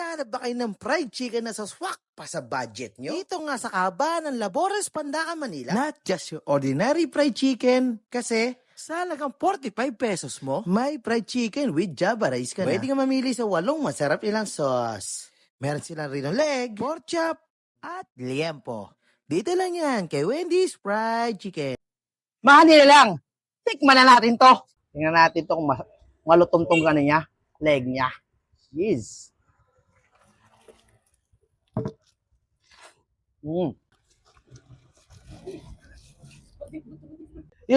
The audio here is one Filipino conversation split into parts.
Naghahanap ba kayo ng fried chicken na saswak pa sa budget nyo? Dito nga sa kahabaan ng Labores, Pandacan, Manila. Not just your ordinary fried chicken. Kasi sa halagang 45 pesos mo, may fried chicken with Java rice ka na. Pwede ka mamili sa 8 masarap ilang sauce. Meron silang rinong leg, pork chop, at liempo. Dito lang yan kay Wendy's Fried Chicken. Mahali na lang. Tikman na natin to. Tingnan natin to kung malutong tong gano'n niya. Leg niya. Yes. Yung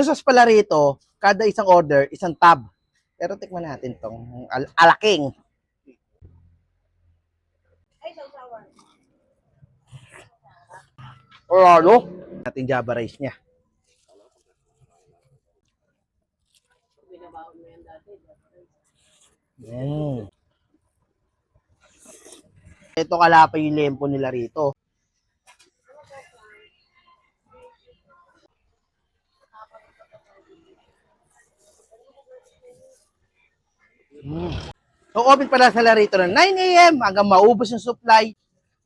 sauce pala rito, kada isang order, isang tab. Pero tikman natin tong alaking. Lalo. Natin Java rice niya. Ito kalapay yung lempo nila rito. So, open pala sila rito ng 9 a.m. hanggang maubos yung supply.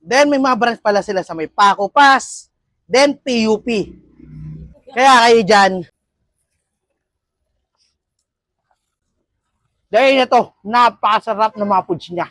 Then, may mga branch pala sila sa may Paco Pass. Then, PUP. Kaya kayo dyan. Dahil na to, napakasarap na mga foods niya.